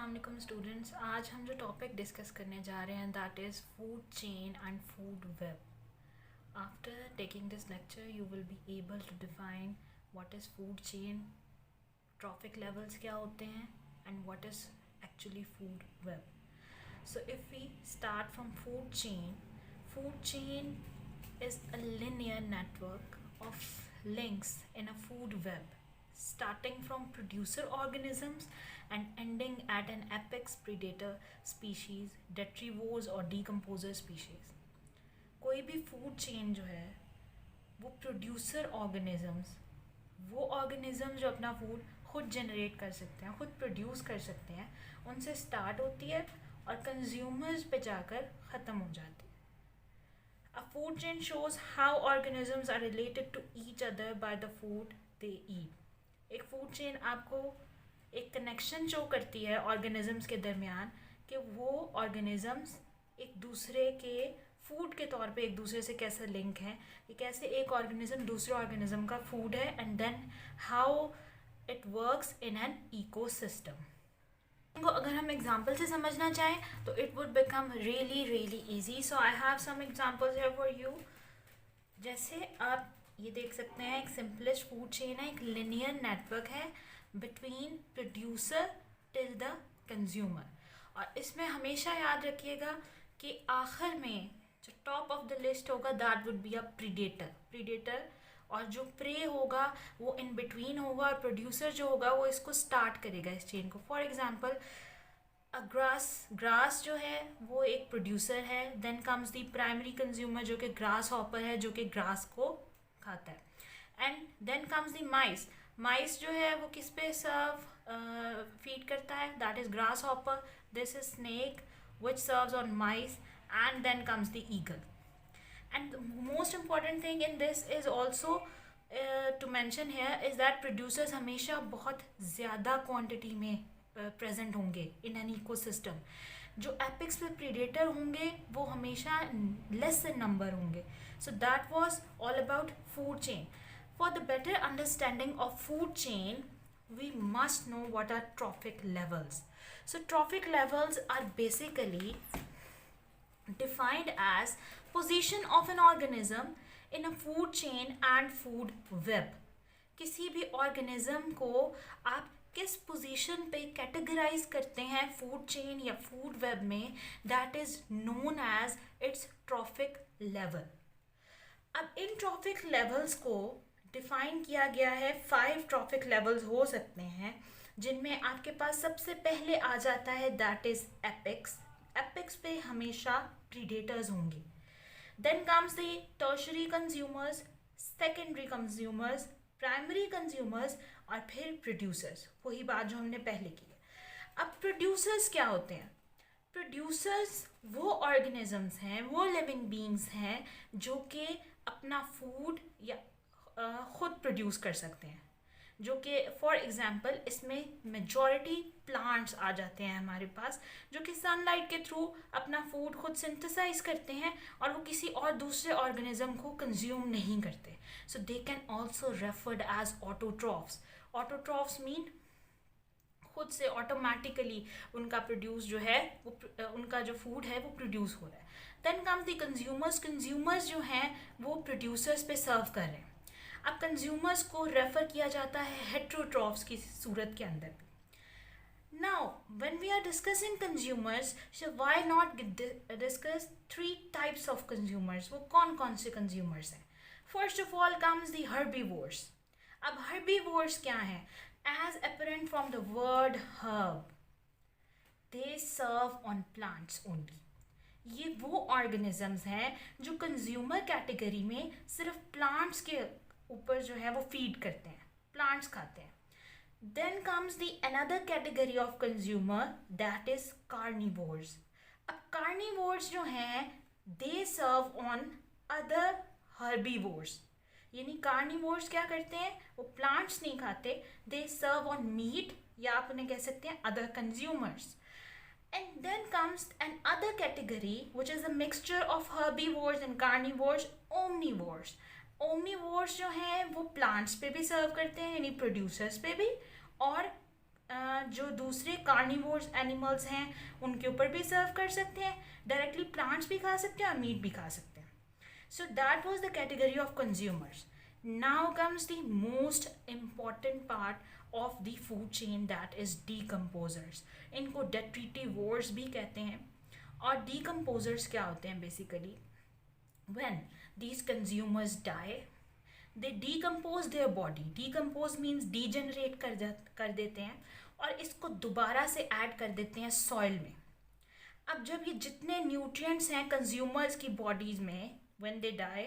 वालेकुम स्टूडेंट्स। आज हम जो टॉपिक डिस्कस करने जा रहे हैं that is food chain and food web. After taking this lecture you will be able to define what is food chain, trophic levels क्या होते हैं and what is actually food web. So if we start from food chain is a linear network of links in a food web, starting from producer organisms and ending at an apex predator species, detrivores or decomposer species. कोई भी food chain जो है वो producer organisms, वो organism जो अपना food खुद generate कर सकते हैं, खुद प्रोड्यूस कर सकते हैं, उनसे स्टार्ट होती है और कंज्यूमर्स पे जाकर ख़त्म हो जाती है। A food chain shows how organisms are related to each other by the food they eat. एक फूड चेन आपको एक कनेक्शन शो करती है ऑर्गेनिजम्स के दरमियान कि वो ऑर्गेनिजम्स एक दूसरे के फूड के तौर पे एक दूसरे से कैसे लिंक हैं, कि कैसे एक ऑर्गेनिज्म दूसरे ऑर्गेनिज्म का फूड है and then how it works in an ecosystem. को अगर हम एग्जाम्पल से समझना चाहें तो it would become really easy. So I have some examples here for you. जैसे आप ये देख सकते हैं, एक सिंपलेस्ट फूड चेन है, एक लिनियर नेटवर्क है between producer till the consumer. और इसमें हमेशा याद रखिएगा कि आखिर में जो टॉप ऑफ द लिस्ट होगा that would be a predator, और जो प्रे होगा वो इन बिटवीन होगा, और प्रोड्यूसर जो होगा वो इसको स्टार्ट करेगा इस चेन को। फॉर एग्जांपल ग्रास जो है वो एक प्रोड्यूसर है, then comes the primary consumer जो कि ग्रास हॉपर है, जो कि ग्रास को खाता है, and then comes the mice जो है वो किस पे सर्व फीड करता है, that is grasshopper. This is snake which serves on mice, and then comes the eagle. And the most important thing in this is also to mention here is that producers हमेशा बहुत ज़्यादा quantity में present होंगे इन an ecosystem. जो epics पे predator होंगे वो हमेशा लेस इन नंबर होंगे। So that was all about food chain. For the better understanding of food chain we must know what are trophic levels. So trophic levels are basically defined as position of an organism in a food chain and food web. किसी भी organism को आप किस position पे categorise करते हैं food chain या food web में, that is known as its trophic level. अब इन ट्रॉफिक लेवल्स को डिफाइन किया गया है, 5 ट्रॉफिक लेवल्स हो सकते हैं, जिनमें आपके पास सबसे पहले आ जाता है दैट इज एपेक्स पे हमेशा प्रीडेटर्स होंगे। Then comes the tertiary consumers, secondary consumers, primary consumers और फिर प्रोड्यूसर्स। वही बात जो हमने पहले की है। अब प्रोड्यूसर्स क्या होते हैं? प्रोड्यूसर्स वो ऑर्गेनिजम्स हैं, वो लिविंग बीइंग्स हैं जो कि अपना फूड या खुद प्रोड्यूस कर सकते हैं, जो कि फॉर एग्जांपल इसमें मेजॉरिटी प्लांट्स आ जाते हैं हमारे पास, जो कि सनलाइट के थ्रू अपना फूड खुद सिंथेसाइज करते हैं और वो किसी और दूसरे ऑर्गेनिज्म को कंज्यूम नहीं करते। So they can also referred as autotrophs. Autotrophs mean खुद से ऑटोमेटिकली उनका प्रोड्यूस जो है वो उनका जो फूड है वो प्रोड्यूस हो रहा है। देन कम्स द कंज्यूमर्स जो हैं वो प्रोड्यूसर्स पे सर्व कर रहे हैं। अब कंज्यूमर्स को रेफर किया जाता है हेट्रोट्रॉफ्स की सूरत के अंदर भी। Now when we are discussing consumers, why not discuss 3 types of consumers? वो कौन कौन से कंज्यूमर्स हैं? First of all comes the herbivores. अब हर्बीवोर्स क्या हैं? As apparent from the word herb, they serve on plants only. ये वो ऑर्गेनिजम्स हैं जो कंज्यूमर कैटेगरी में सिर्फ प्लांट्स के ऊपर जो है वो फीड करते हैं, प्लांट्स खाते हैं। Then comes the another category of consumer that is carnivores. अब कार्निवोर्स जो हैं they serve on other herbivores, यानी कार्निवोर्स क्या करते हैं, वो प्लांट्स नहीं खाते, दे सर्व ऑन मीट, या आप उन्हें कह सकते हैं other consumers. And then comes an other category which is a mixture of herbivores and carnivores, omnivores. Omnivores जो हैं वो प्लांट्स पे भी सर्व करते हैं, यानी प्रोड्यूसर्स पे भी, और जो दूसरे कार्निवोर्स एनिमल्स हैं उनके ऊपर भी सर्व कर सकते हैं, डायरेक्टली प्लांट्स भी खा सकते हैं और मीट भी खा सकते हैं. So that was the category of consumers. Now comes the most important part of the food chain, that is decomposers. इनको डेट्रीटिवोर्स भी कहते हैं. और डीकम्पोजर्स क्या होते हैं basically? When these consumers die, they decompose their body. Decompose means degenerate कर देते हैं और इसको दोबारा से ऐड कर देते हैं सॉइल में. अब जब ये जितने न्यूट्रिएंट्स हैं कंज्यूमर्स की बॉडीज में व्हेन दे डाई,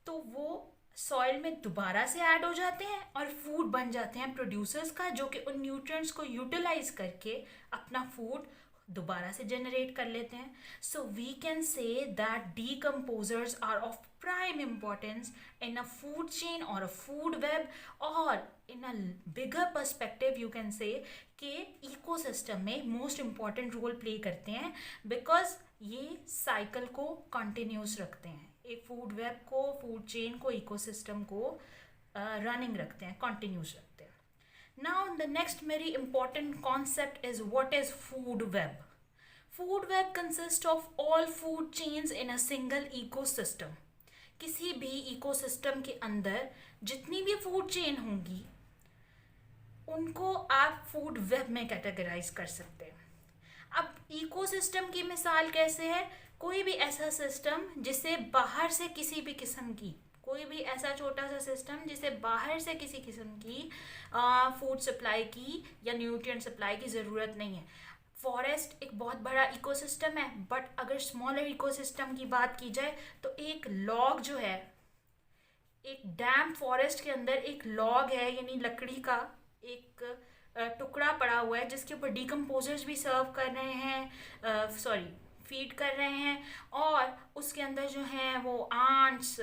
तो वो सॉइल में दोबारा से ऐड हो जाते हैं और फूड बन जाते हैं प्रोड्यूसर्स का, जो कि उन न्यूट्रिएंट्स को यूटिलाइज करके अपना फूड दोबारा से जनरेट कर लेते हैं. So we can say that decomposers are of prime importance in a food chain और अ फूड वेब, और in a bigger perspective you can say कि इकोसिस्टम में मोस्ट इम्पॉर्टेंट रोल प्ले करते हैं, बिकॉज ये साइकिल को continuous रखते हैं. एक फूड वेब को, फूड चेन को, इकोसिस्टम को रनिंग रखते हैं, कंटिन्यूस रखते हैं. Now the next very important concept is what is food web. Food web consists of all food chains in a single ecosystem. किसी भी इकोसिस्टम के अंदर जितनी भी फूड चेन होंगी उनको आप फूड वेब में कैटेगराइज कर सकते हैं. अब इकोसिस्टम की मिसाल कैसे है? कोई भी ऐसा सिस्टम जिसे बाहर से किसी भी किस्म की, कोई भी ऐसा छोटा सा सिस्टम जिसे बाहर से किसी किस्म की फूड सप्लाई की या न्यूट्रिएंट सप्लाई की ज़रूरत नहीं है. फॉरेस्ट एक बहुत बड़ा इकोसिस्टम है, बट अगर स्मॉलर इकोसिस्टम की बात की जाए तो एक लॉग जो है, एक डैम फॉरेस्ट के अंदर एक लॉग है, यानी लकड़ी का एक टुकड़ा पड़ा हुआ है जिसके ऊपर डीकम्पोजर्स भी सर्व कर रहे हैं, फीड कर रहे हैं, और उसके अंदर जो हैं वो आंट्स,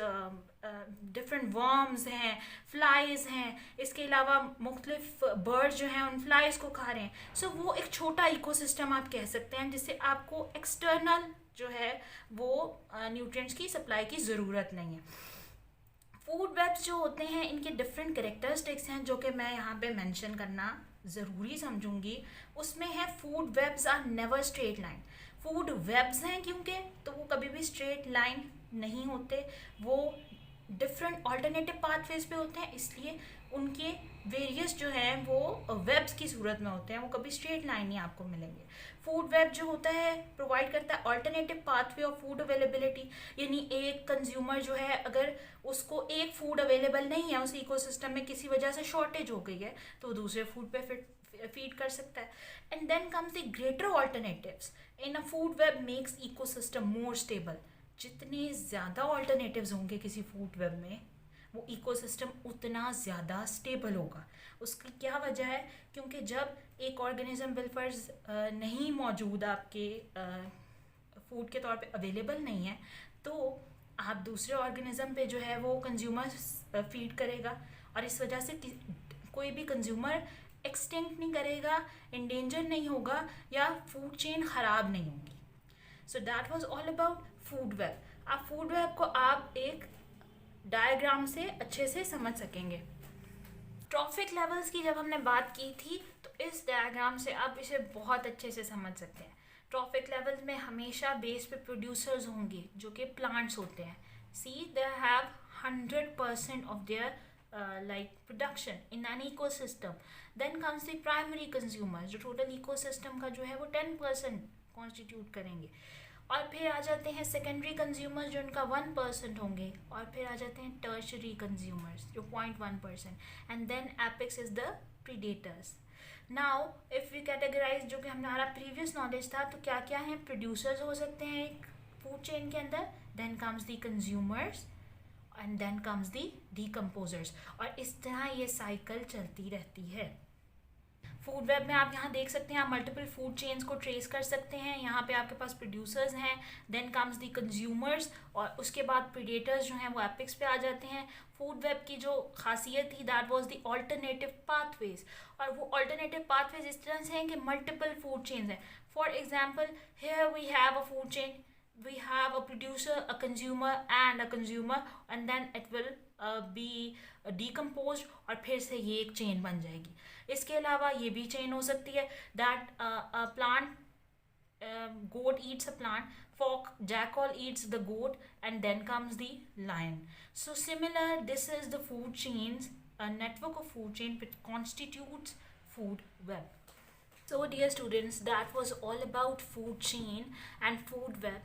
डिफरेंट वर्म्स हैं, फ्लाइज हैं, इसके अलावा मुख्तलिफ बर्ड्स जो हैं उन फ्लाइज को खा रहे हैं. सो वो एक छोटा इकोसिस्टम आप कह सकते हैं जिससे आपको एक्सटर्नल जो है वो न्यूट्रिएंट्स की सप्लाई की ज़रूरत नहीं है. फूड वेब्स जो होते हैं इनके डिफरेंट कैरेक्टरिस्टिक्स हैं जो कि मैं यहाँ पे मेंशन करना ज़रूरी समझूंगी. उसमें है food webs are never straight line. Food webs हैं क्योंकि तो वो कभी भी स्ट्रेट लाइन नहीं होते, वो डिफरेंट ऑल्टरनेटिव पाथवेज पे होते हैं, इसलिए उनके वेरियस जो हैं वो वेब्स की सूरत में होते हैं, वो कभी स्ट्रेट लाइन नहीं आपको मिलेंगे. फूड वेब जो होता है प्रोवाइड करता है alternative pathway of food availability, यानी एक कंज्यूमर जो है अगर उसको एक फूड अवेलेबल नहीं है, उस इकोसिस्टम में किसी वजह से शॉर्टेज हो गई है, तो वो दूसरे फूड पे फीड कर सकता है. And then comes the greater alternatives in a food web makes ecosystem more stable. जितने ज़्यादा ऑल्टरनेटिव्स होंगे किसी फूड वेब में, वो इकोसिस्टम उतना ज़्यादा स्टेबल होगा. उसकी क्या वजह है? क्योंकि जब एक ऑर्गेनिज्म वेलफेयर्स नहीं मौजूद आपके फूड के तौर पे अवेलेबल नहीं है, तो आप दूसरे ऑर्गेनिज्म पे जो है वो कंज्यूमर फीड करेगा, और इस वजह से कोई भी कंज्यूमर एक्सटिंक्ट नहीं करेगा, इंडेंजर नहीं होगा, या फूड चेन ख़राब नहीं होगी. So that was all about food web. आप फूड वेब को आप एक डायग्राम से अच्छे से समझ सकेंगे. ट्रॉफिक लेवल्स की जब हमने बात की थी तो इस डायग्राम से आप इसे बहुत अच्छे से समझ सकते हैं. ट्रॉफिक लेवल्स में हमेशा बेस पे प्रोड्यूसर्स होंगे जो कि प्लांट्स होते हैं. See they have 100% of their like production in an ecosystem. Then comes the primary consumers जो total ecosystem का जो है वो 10% constitute करेंगे, और फिर आ जाते हैं सेकेंडरी कंज्यूमर्स जो उनका 1% होंगे, और फिर आ जाते हैं टर्शरी कंज्यूमर्स जो 0.1%, and then apex is the predators. Now if we categorize, जो कि हमारा प्रीवियस नॉलेज था, तो क्या क्या हैं? प्रोड्यूसर्स हो सकते हैं एक फूड चेन के अंदर, then comes the consumers, and then comes the decomposers, और इस तरह ये साइकिल चलती रहती है. फूड वेब में आप यहाँ देख सकते हैं, आप मल्टीपल फूड चेन्स को ट्रेस कर सकते हैं. यहाँ पे आपके पास प्रोड्यूसर्स हैं, देन कम्स दी कंज्यूमर्स, और उसके बाद प्रीडेटर्स जो हैं वो एपिक्स पे आ जाते हैं. फूड वेब की जो खासियत थी that was the alternative pathways, और वो ऑल्टरनेटिव पाथवेज इस तरह से हैं कि मल्टीपल फूड चेन्स हैं. For example here we have a food chain, we have a producer, a consumer and a consumer, and then it will B decompose और फिर से ये एक चेन बन जाएगी. इसके अलावा ये भी चेन हो सकती है that plant goat eats a plant, jackal eats the goat, and then comes the lion. So similar, this is the food chains, a network of food chain which constitutes food web. So dear students, that was all about food chain and food web.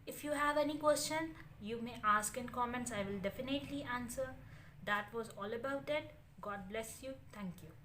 If you have any question, you may ask in comments. I will definitely answer. That was all about it. God bless you. Thank you.